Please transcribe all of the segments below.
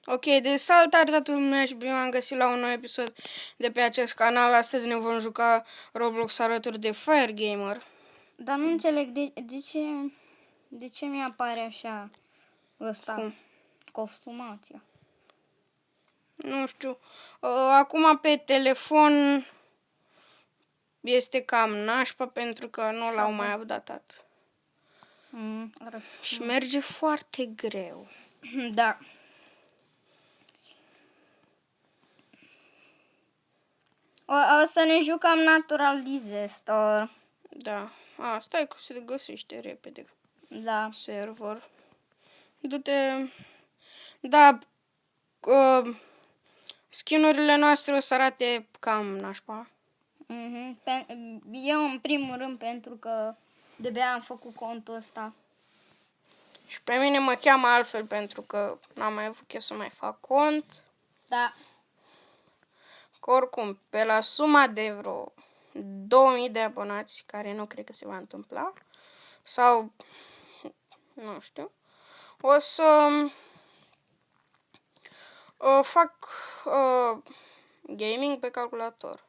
Ok, deci salutare toată lumea și bine am găsit la un nou episod de pe acest canal. Astăzi ne vom juca Roblox alături de Fire Gamer. Dar nu înțeleg de ce mi apare așa ăsta, Cum? costumația. Nu știu. Acum pe telefon este cam nașpa pentru că nu l-au mai updatat. Și merge foarte greu. Da. O să ne jucăm Natural Disaster. Da. Stai că se găsește repede Da. server. Du-te... Da, skin-urile noastre o să arate cam nașpa. Eu în primul rând pentru că de-abia am făcut contul ăsta. Și pe mine mă cheamă altfel pentru că n-am mai avut chef să mai fac cont. Da. Că oricum, pe la suma de vreo 2000 de abonați, care nu cred că se va întâmpla, sau nu știu, o să fac gaming pe calculator.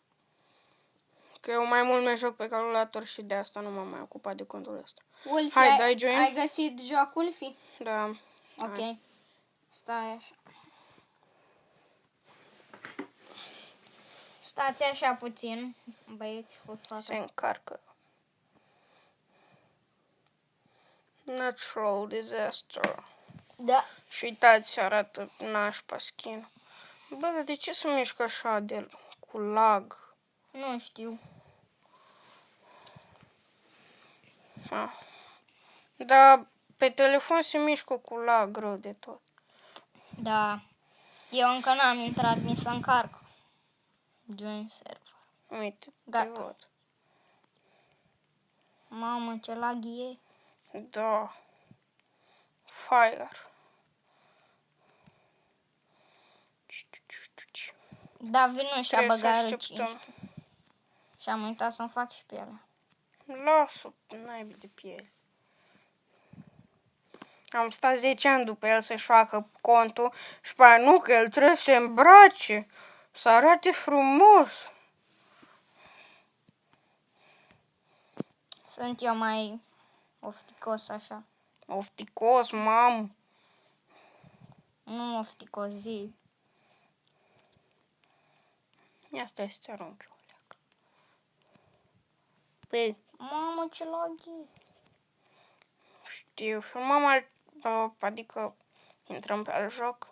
Că eu mai mult mă joc pe calculator și de asta nu m-am mai ocupat de contul ăsta. Wolfie, Hai, dai join? ai găsit jocul, fi? Da. Ok. Hai. Stai așa. Stați așa puțin, băieți, Se încarcă. Natural Disaster. Da. Și uitați, arată nașpa skin. Bă, dar de ce se mișcă așa de cu lag? Nu știu. Dar pe telefon se mișcă cu lag rău de tot. Da. Eu încă n-am intrat, mi să încarc. Join server. Uite, Gata. te văd. Mamă, ce lag e. Da. Fire. Da, vino și-a Trebuie să băgat așteptăm. 15. Și am uitat să-mi fac și pielea. Lasă, n-ai de piele. Am stat 10 ani după el să-și facă contul și pe aia nu, că el trebuie să se îmbrace, să arate frumos. Sunt eu mai ofticos așa. Ofticos, mam. Nu ofticos, zi. Ia stai să-ți arunc eu o leacă. Păi, Mamă, ce lag e. știu, filmăm adică intrăm pe alt joc,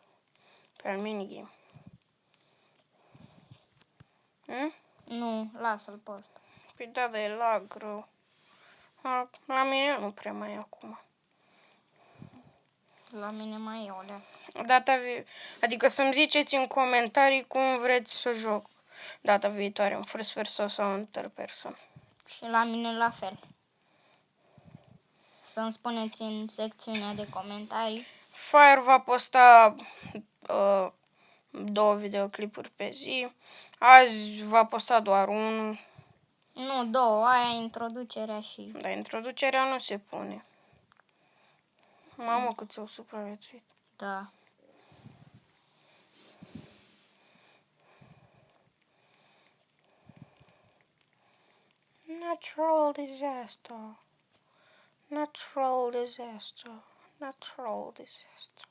pe alt minigame. Nu, lasă-l pe ăsta. Păi da, dar e lag rău. La mine nu prea mai e acum. La mine mai e o leacă. Adică să-mi ziceți în comentarii cum vreți să joc data viitoare, în first person sau în third person. Și la mine la fel. Să-mi spuneți în secțiunea de comentarii. Fire va posta 2 videoclipuri pe zi. Azi va posta doar unul. Nu, 2, aia introducerea și... Dar introducerea nu se pune. Mamă, cât ți-au supraviețuit. Da. Natural disaster. Natural disaster. Natural disaster.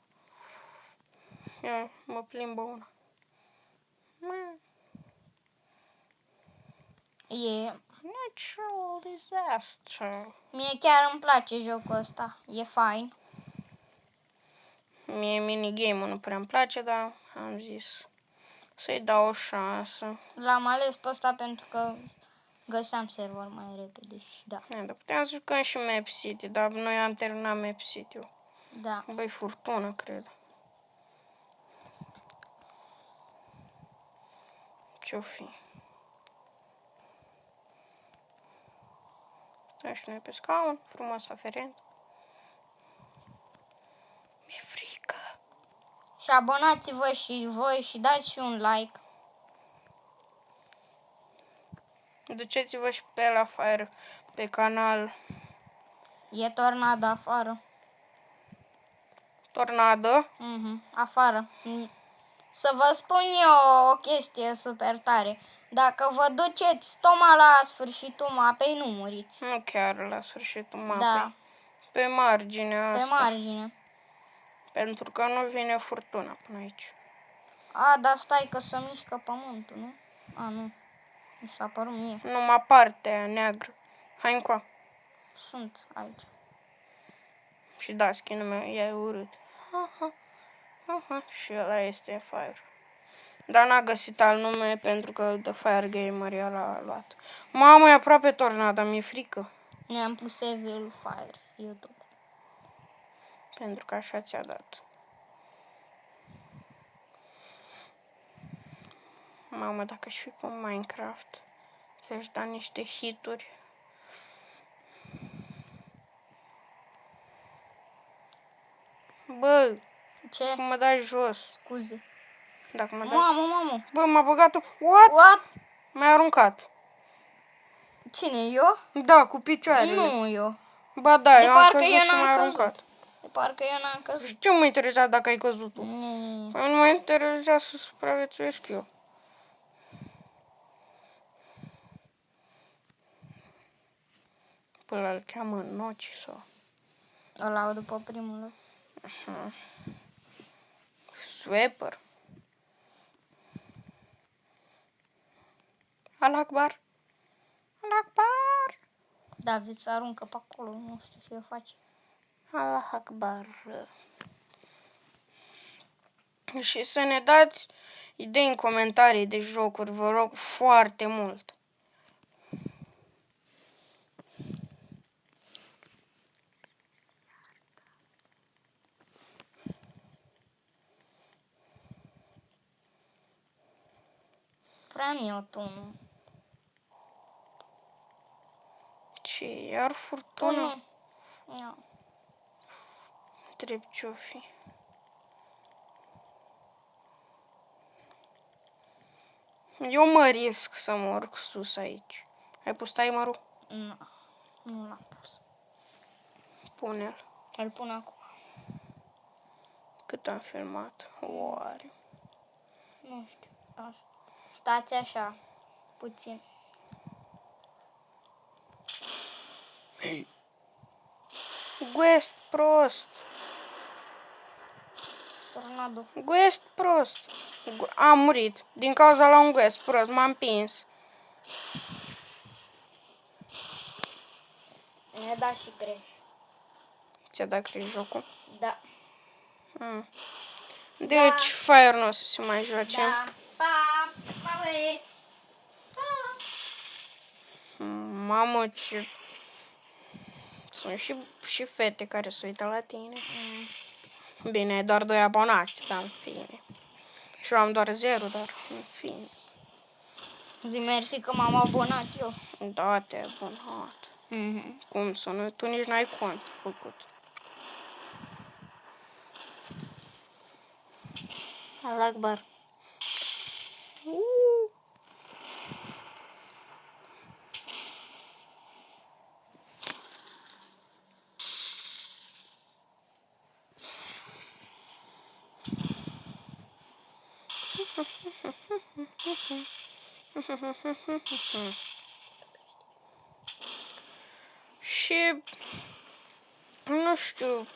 Ia, mă plimbă una. E... Natural disaster. Mie chiar îmi place jocul ăsta. E fain. Mie minigame-ul nu prea îmi place, dar am zis să-i dau o șansă. L-am ales pe ăsta pentru că găseam server mai repede și da. Dar puteam să jucăm și Map City, dar noi am terminat Map City-ul. Da. Băi, furtună, cred. Ce-o fi? Stăm și noi pe scaun, frumos aferent. Mi-e frică. Și abonați-vă și voi și dați și un like. Duceți-vă și pe la Fire pe canal. E tornado afară. Tornadă. Afară. Să vă spun eu o chestie super tare. Dacă vă duceți tocmai la sfârșitul mapei, nu muriți. Nu chiar la sfârșitul mapei. Da, Pe marginea pe asta. margine. Pentru că nu vine furtuna până aici. A, dar stai că se mișcă pământul, nu? A, nu. Mi s-a părut mie. Numai partea aia neagră. Hai încoa. Sunt aici. Și da, skin-ul meu e urât. Și ăla este Fire. Dar n-a găsit alt nume pentru că The Fire Gamer l-a luat. Mamă, e aproape tornada, mi-e frică. Ne-am pus Evil Fire YouTube. Pentru că așa ți-a dat. Mamă, dacă aș fi pe Minecraft, ți-aș da niște hituri. Bă, Ce? cum mă dai jos. Scuze. Dacă mă dai... Mamă. Bă, m-a băgat... What? What? M-ai aruncat. Cine, eu? Da, cu picioarele. Nu eu. Ba da, De eu am parcă căzut eu și n-am m-ai căzut. aruncat. De parcă eu n-am căzut. Și ce mă interesa dacă ai căzut tu? Mm. Păi nu mă interesa să supraviețuiesc eu. Până îl cheamă Noci sau... Ăla au după primul. Swapper. Allah Akbar. Allah Akbar. David se aruncă pe acolo, nu știu ce face. Allah Akbar. Și să ne dați idei în comentarii de jocuri, vă rog foarte mult. Vreau eu tunul. Ce, iar furtună? Tunul. Ia. Întreb ce-o fi. Eu mă risc să mă urc sus aici. Ai pus timerul? Nu. Nu l-am pus. Pune-l. Îl pun acum. Cât am filmat? Oare? Nu știu. Stați așa. Puțin. Guest prost! Tornado. Guest prost! Am murit. Din cauza la un guest prost. M-am pins. Mi-a dat și greș. Ți-a dat greș jocul? Da. Deci, Fire nu o să se mai joace. Da. Pa. Pa, băieți. Pa. Mamă, ce... Sunt și fete care se uită la tine. Bine, ai doar 2 abonați, dar în fine. Și eu am doar 0, dar în fine. Zi mersi că m-am abonat eu. Da, te-ai abonat. Cum să nu? Tu nici n-ai cont făcut. Allah Akbar. Și nu știu.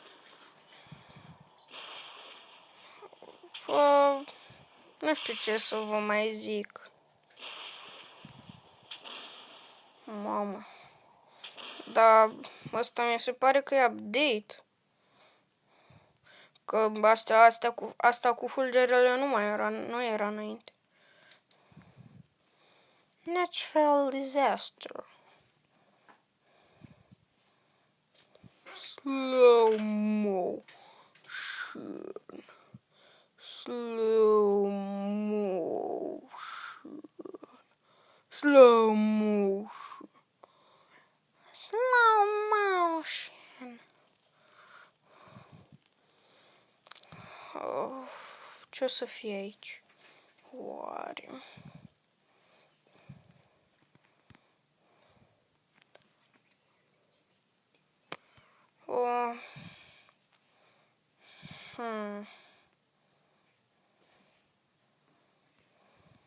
Nu știu ce să vă mai zic. Mamă. Dar ăsta mi se pare că e update. Că asta cu fulgerele nu era înainte. Natural disaster. Slow motion. Slow motion. Slow motion. Slow motion. Oh, ce o să fie aici? Oare?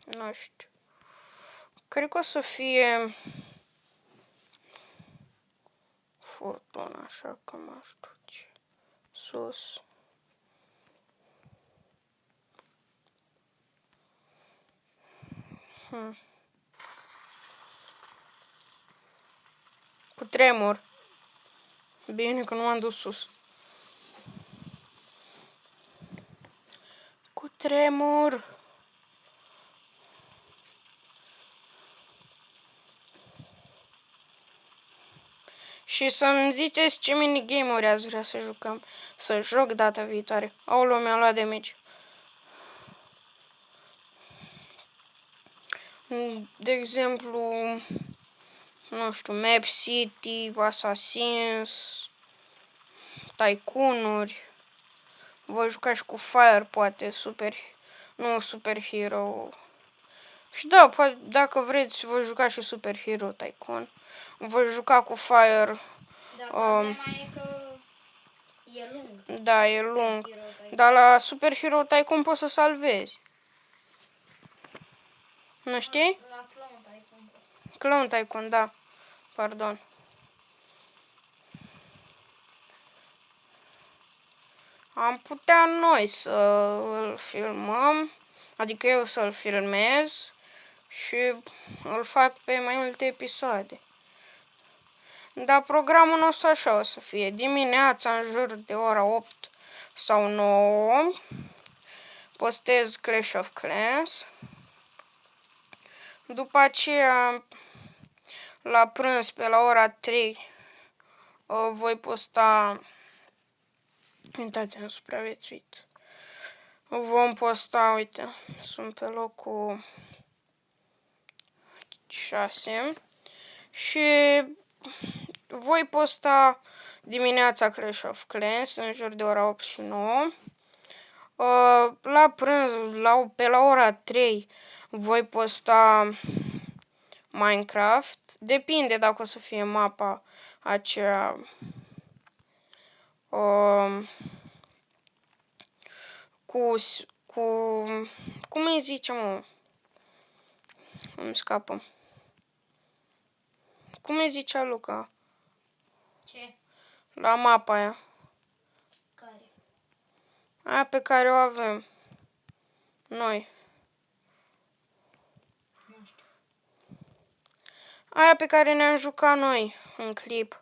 Nu știu. Cred că o să fie furtuna, așa că mă duce sus. Cu tremur. Bine că nu m-am dus sus. Cu tremur. Și să-mi ziceți ce minigame-uri ați vrea să jucăm. Să joc data viitoare. Aoleu, mi-a luat de mici. De exemplu, nu știu, Map City, Assassins, Tycoon-uri. Voi juca și cu Fire, poate, nu Super Hero. Și da, dacă vreți, voi juca și Super Hero Tycoon. Voi juca cu Fire. Dar problema e că e lung. Da, e lung. Dar la Super Hero Tycoon poți să salvezi. Nu știi? La Clone Tycoon. Clone Tycoon, da. Pardon. Am putea noi să îl filmăm, adică eu să-l filmez și îl fac pe mai multe episoade. Dar programul nostru așa o să fie. Dimineața, în jur de ora 8 sau 9, postez Clash of Clans. După aceea, la prânz, pe la ora 3, voi posta... Uitați, am supraviețuit. Vom posta, uite, sunt pe locul 6 și voi posta dimineața Clash of Clans în jur de ora 8 și 9. La prânz, pe la ora 3, voi posta Minecraft. Depinde dacă o să fie mapa aceea cum îi zice, mă? Îmi scapă. Cum îi zicea Luca? Ce? La mapa aia. Care? Aia pe care o avem noi. Nu știu. Aia pe care ne-am jucat noi în clip.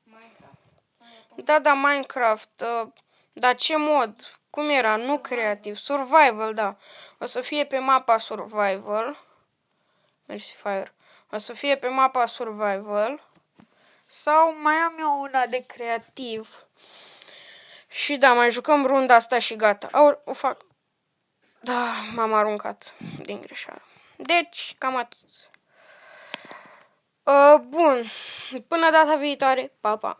Minecraft. Da, Minecraft. Dar ce mod? Cum era? Nu creativ. Survival, da. O să fie pe mapa Survival. Mersi, Fire. O să fie pe mapa Survival. Sau mai am eu una de creativ. Și da, mai jucăm runda asta și gata. O fac. Da, m-am aruncat din greșeală. Deci, cam atât. Bun. Până data viitoare. Pa, pa.